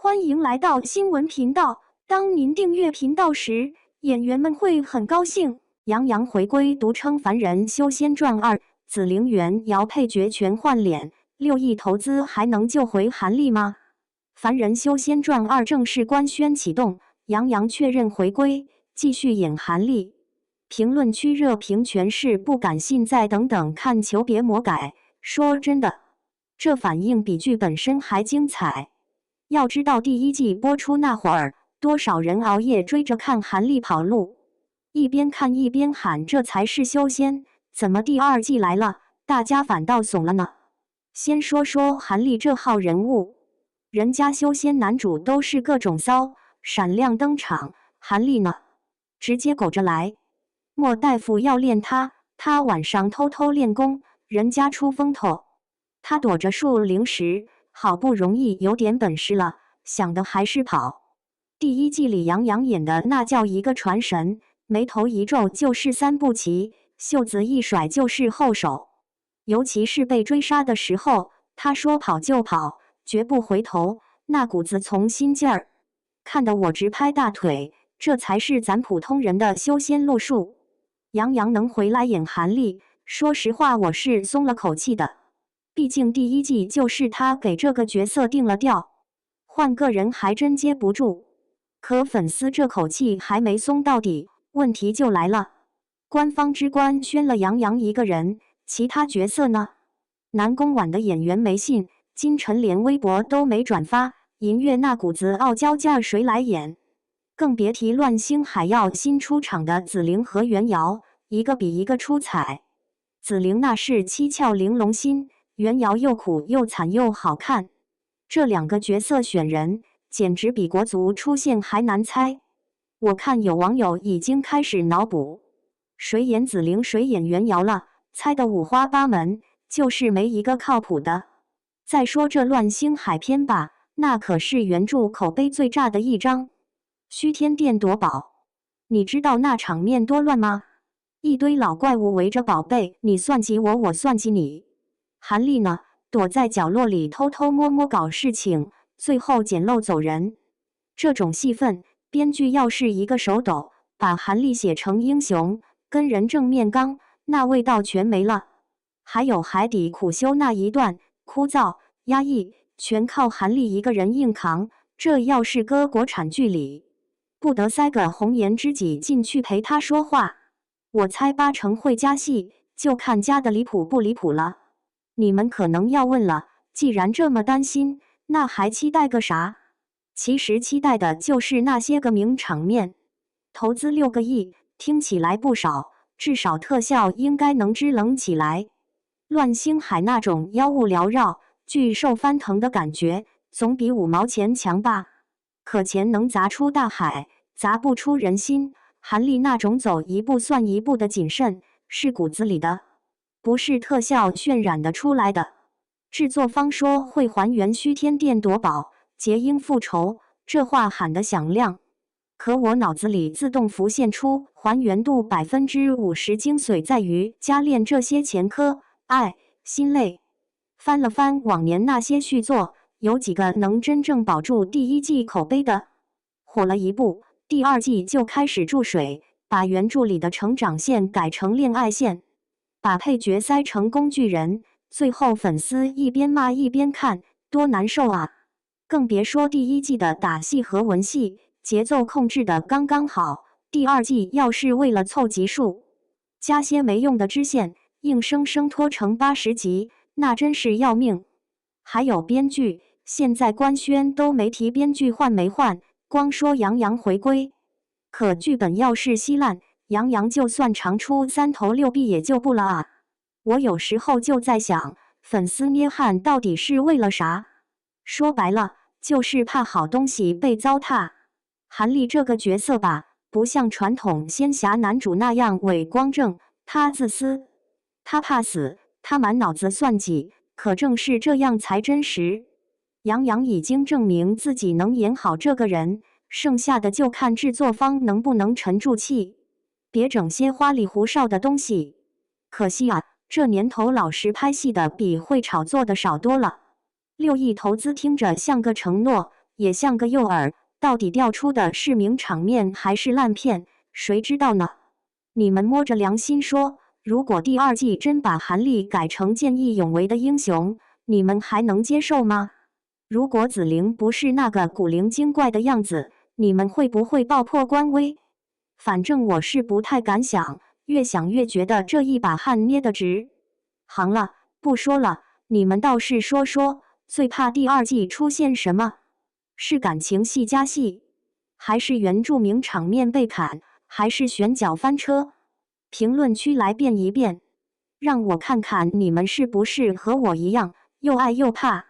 欢迎来到新闻频道。当您订阅频道时，演员们会很高兴。杨洋回归，独称《凡人修仙传2》，紫菱袁瑶配角全换脸，6亿投资还能救回韩立吗？《凡人修仙传2》正式官宣启动，杨洋确认回归，继续演韩立。评论区热评全是不敢信，再等等看求别魔改。说真的，这反应比剧本身还精彩。要知道第1季播出那会儿，多少人熬夜追着看韩立跑路，一边看一边喊这才是修仙，怎么第2季来了，大家反倒怂了呢？先说说韩立这号人物，人家修仙男主都是各种骚，闪亮登场，韩立呢，直接苟着来。莫大夫要练他晚上偷偷练功，人家出风头，他躲着树零食，好不容易有点本事了，想的还是跑。第1季里杨洋演的那叫一个传神，眉头一皱就是3步棋，袖子一甩就是后手。尤其是被追杀的时候，他说跑就跑，绝不回头，那股子从心劲儿，看得我直拍大腿，这才是咱普通人的修仙路数。杨洋能回来演韩立，说实话我是松了口气的。毕竟第1季就是他给这个角色定了调，换个人还真接不住。可粉丝这口气还没松到底，问题就来了。官方之官宣了杨洋一个人，其他角色呢？南宫婉的演员没信，金晨连微博都没转发，银月那股子傲娇劲儿谁来演？更别提乱星海要新出场的紫菱和袁瑶，一个比一个出彩。紫菱那是七窍玲珑心，袁瑶又苦又惨又好看，这2个角色选人简直比国足出现还难猜。我看有网友已经开始脑补，谁演紫菱谁演袁瑶了，猜得五花八门，就是没一个靠谱的。再说这乱星海篇吧，那可是原著口碑最炸的一章，虚天殿夺宝，你知道那场面多乱吗？一堆老怪物围着宝贝，你算计我，我算计你。韩立呢，躲在角落里偷偷摸摸搞事情，最后捡漏走人。这种戏份，编剧要是一个手抖，把韩立写成英雄，跟人正面刚，那味道全没了。还有海底苦修那一段，枯燥压抑，全靠韩立一个人硬扛。这要是搁国产剧里，不得塞个红颜知己进去陪他说话，我猜8成会加戏，就看加的离谱不离谱了。你们可能要问了，既然这么担心，那还期待个啥？其实期待的就是那些个名场面。投资6个亿，听起来不少，至少特效应该能支棱起来。乱星海那种妖物缭绕、巨兽翻腾的感觉，总比5毛钱强吧？可钱能砸出大海，砸不出人心。韩立那种走一步算一步的谨慎，是骨子里的，不是特效渲染的出来的。制作方说会还原虚天殿夺宝、结鹰复仇，这话喊得响亮。可我脑子里自动浮现出还原度50%，精髓在于加练这些前科、爱、心累。翻了翻往年那些续作，有几个能真正保住第1季口碑的？火了一部，第2季就开始注水，把原著里的成长线改成恋爱线，把配角塞成工具人，最后粉丝一边骂一边看，多难受啊！更别说第1季的打戏和文戏，节奏控制的刚刚好。第2季要是为了凑集数，加些没用的支线，硬生生拖成80集，那真是要命。还有编剧，现在官宣都没提编剧换没换，光说杨洋回归。可剧本要是稀烂，杨洋就算长出3头6臂也救不了啊！我有时候就在想，粉丝捏汗到底是为了啥？说白了，就是怕好东西被糟蹋。韩立这个角色吧，不像传统仙侠男主那样伪光正，他自私，他怕死，他满脑子算计，可正是这样才真实。杨洋已经证明自己能演好这个人，剩下的就看制作方能不能沉住气，别整些花里胡哨的东西。可惜啊，这年头老实拍戏的比会炒作的少多了。6亿投资听着像个承诺，也像个诱饵，到底调出的是名场面还是烂片，谁知道呢？你们摸着良心说，如果第2季真把韩立改成见义勇为的英雄，你们还能接受吗？如果紫菱不是那个古灵精怪的样子，你们会不会爆破官微？反正我是不太敢想，越想越觉得这一把汗捏得直。行了，不说了，你们倒是说说，最怕第2季出现什么？是感情戏加戏，还是原著名场面被砍，还是旋脚翻车？评论区来辩一辩，让我看看你们是不是和我一样，又爱又怕。